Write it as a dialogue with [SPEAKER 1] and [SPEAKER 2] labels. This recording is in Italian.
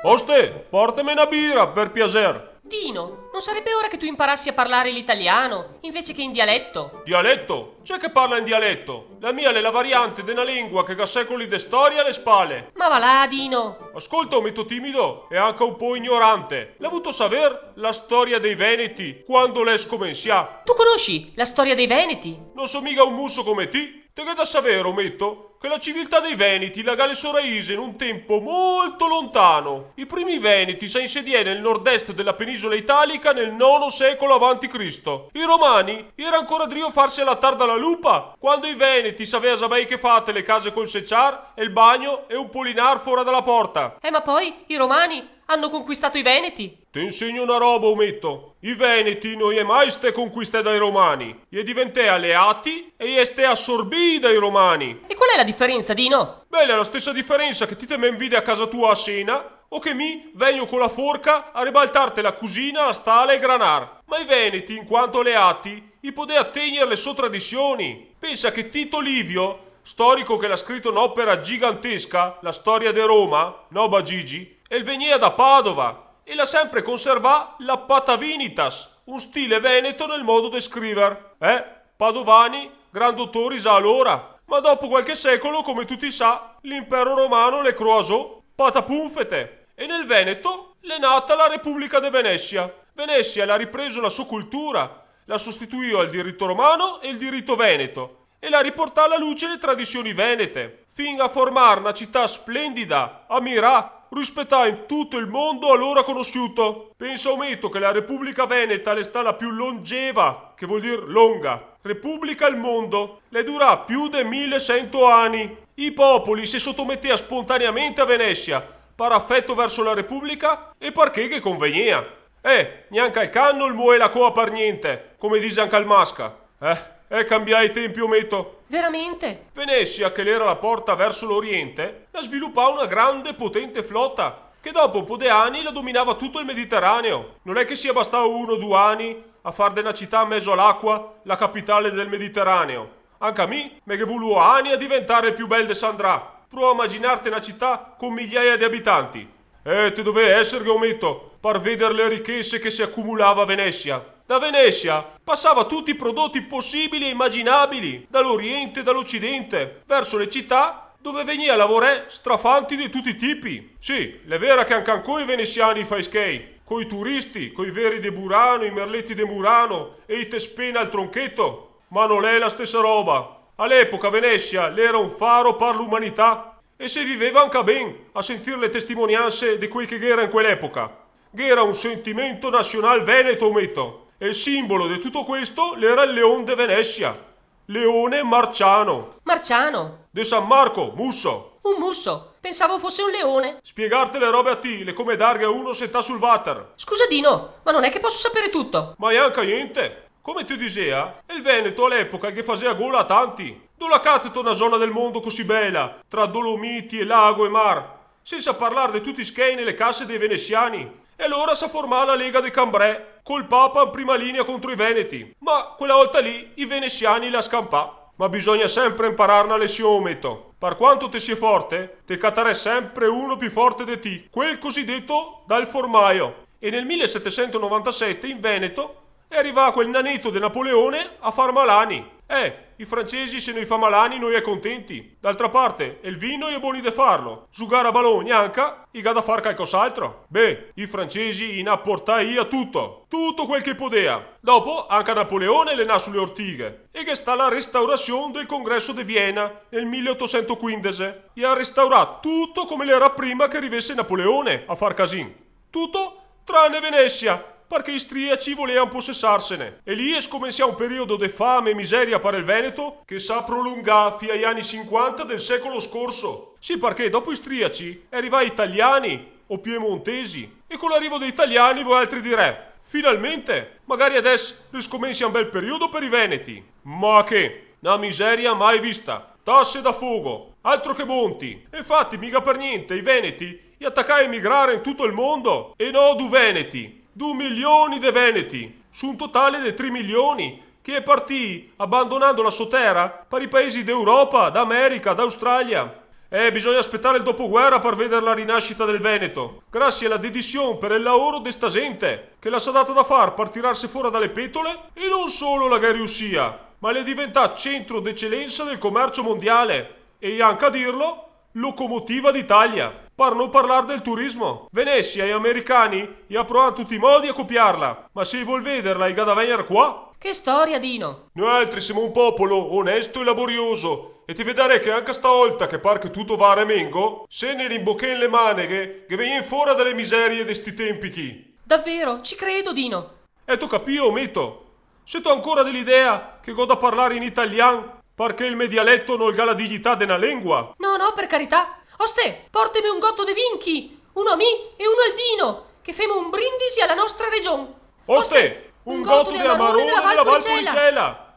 [SPEAKER 1] Oste, portami una birra, per piacer.
[SPEAKER 2] Dino, non sarebbe ora che tu imparassi a parlare l'italiano invece che in dialetto?
[SPEAKER 1] Dialetto? C'è che parla in dialetto? La mia è la variante di una lingua che ha secoli di storia alle spalle.
[SPEAKER 2] Ma va là, Dino!
[SPEAKER 1] Ascolta, un metto timido e anche un po' ignorante. L'ha avuto saper la storia dei Veneti quando l'è scomenzià?
[SPEAKER 2] Tu conosci la storia dei Veneti?
[SPEAKER 1] Non so mica un musso come ti. Te che da sapere, ometto, che la civiltà dei Veneti la Galle Soraise in un tempo molto lontano. I primi Veneti si insediè nel nord-est della penisola italica nel IX secolo a.C. I Romani era ancora drio farsi alla tarda la lupa, quando i Veneti sapeva mai che fate le case col secciar e il bagno e un polinar fuori dalla porta.
[SPEAKER 2] Ma poi i Romani hanno conquistato i Veneti.
[SPEAKER 1] Ti insegno una roba, ometto. I Veneti non è mai ste conquiste dai Romani. Gli diventé alleati e gli ste assorbì dai Romani.
[SPEAKER 2] E qual è la differenza, Dino?
[SPEAKER 1] Beh, è la stessa differenza che ti te me invidi a casa tua a cena o che mi vengo con la forca a ribaltarti la cucina, la stalla e granar. Ma i Veneti, in quanto alleati, i poteva tenere le sue tradizioni. Pensa che Tito Livio, storico che l'ha scritto un'opera gigantesca, la storia di Roma, Noba Gigi, e veniva da Padova e l'ha sempre conservata la patavinitas, un stile veneto nel modo di scrivere. Padovani, gran dottori già allora, ma dopo qualche secolo, come tutti sa, l'impero romano le croasò, patapunfete, e nel Veneto l'è nata la Repubblica de Venezia. Venezia l'ha ripreso la sua cultura, la sostituì al diritto romano e il diritto veneto, e la riportò alla luce le tradizioni venete, fin a formare una città splendida, ammirà, rispettà in tutto il mondo allora conosciuto. Pensa ometto che la Repubblica Veneta è stata la più longeva, che vuol dire lunga. Repubblica al mondo, le dura più di 1100 anni. I popoli si sottometteva spontaneamente a Venezia, per affetto verso la Repubblica e perché che conveniva. Neanche al canno il muoe la coa per niente, come dice anche al masca. Cambiai i tempi, ometto.
[SPEAKER 2] Veramente?
[SPEAKER 1] Venezia, che era la porta verso l'Oriente, la sviluppò una grande e potente flotta, che dopo un po' di anni la dominava tutto il Mediterraneo. Non è che sia bastato 1 o 2 anni a far de una città in mezzo all'acqua la capitale del Mediterraneo. Anche a me che voluto anni a diventare il più bel de Sandrà. Prova a immaginarti una città con migliaia di abitanti. Te dove essere, che ometto, per vedere le ricchezze che si accumulava a Venezia. Da Venezia passava tutti i prodotti possibili e immaginabili, dall'Oriente e dall'Occidente, verso le città dove veniva a lavorare strafanti di tutti i tipi. Sì, è vero che anche ancora i veneziani fai skate, coi turisti, coi veri de Burano, i merletti de Murano e i tespena al tronchetto, ma non è la stessa roba. All'epoca Venezia era un faro per l'umanità e si viveva anche ben a sentire le testimonianze di quei che era in quell'epoca. Era un sentimento nazionale veneto, ometto. E il simbolo di tutto questo era il Leone de Venezia. Leone marciano.
[SPEAKER 2] Marciano?
[SPEAKER 1] De San Marco, musso.
[SPEAKER 2] Un musso? Pensavo fosse un leone.
[SPEAKER 1] Spiegarti le robe a te, le come darghe a uno se sta sul water.
[SPEAKER 2] Scusa Dino, ma non è che posso sapere tutto.
[SPEAKER 1] Ma neanche niente. Come ti diceva, il Veneto all'epoca che faceva gola a tanti. Dove la cateta una zona del mondo così bella, tra Dolomiti e lago e mar, senza parlare di tutti i schei nelle casse dei veneziani. E allora si formò la Lega dei Cambrai, col Papa in prima linea contro i Veneti. Ma quella volta lì i veneziani la scampà. Ma bisogna sempre imparare una lezione, ometto. Per quanto te sia forte, te catare sempre uno più forte di te, quel cosiddetto dal formaio. E nel 1797 in Veneto è arrivato quel nanetto di Napoleone a far malani. I francesi se noi fa malani noi è contenti. D'altra parte, il vino è buoni di farlo. Giocare a Bologna anche, i da far qualcos'altro. I francesi in apportai a tutto. Tutto quel che poteva. Dopo, anche Napoleone le nà sulle ortighe. E che sta la restaurazione del congresso di Vienna nel 1815. E ha restaurato tutto come l'era prima che arrivesse Napoleone a far casin. Tutto tranne Venezia, perché i striaci volevano possessarsene. E lì è scominciato un periodo di fame e miseria per il Veneto che s'ha prolungato fino agli anni 50 del secolo scorso. Sì, perché dopo i striaci arrivai italiani o piemontesi e con l'arrivo degli italiani voi altri dire finalmente, magari adesso riscomincia un bel periodo per i veneti. Ma che, una miseria mai vista. Tasse da fuoco, altro che monti. Infatti mica per niente i veneti gli attaccai a emigrare in tutto il mondo. E no, 2 veneti. 2 milioni di veneti, su un totale di 3 milioni, che è partì abbandonando la sua terra per i paesi d'Europa, d'America, d'Australia. Bisogna aspettare il dopoguerra per vedere la rinascita del Veneto, grazie alla dedizione per il lavoro di sta gente, che la sa data da far per tirarsi fuori dalle petole, e non solo la Russia, ma le diventa centro d'eccellenza del commercio mondiale, e anche a dirlo, locomotiva d'Italia. Per non parlare del turismo. Venezia e americani gli provano tutti i modi a copiarla, ma se vuol vederla i da venire qua.
[SPEAKER 2] Che storia, Dino!
[SPEAKER 1] Noi altri siamo un popolo onesto e laborioso, e ti vedrei che anche stavolta che par che tutto va a remengo, se ne rimbocchen le maneghe che venien fuori dalle miserie di sti tempi chi.
[SPEAKER 2] Davvero, ci credo, Dino!
[SPEAKER 1] E tu capio, Mito? Se tu ancora dell'idea che goda parlare in italiano, perché il mio dialetto non ha la dignità della lingua.
[SPEAKER 2] No, no, per carità! Oste, portami un gotto de vinchi! Uno a me e uno al Dino, che femo un brindisi alla nostra regione!
[SPEAKER 1] Oste, un gotto di amarone della Valpolicella!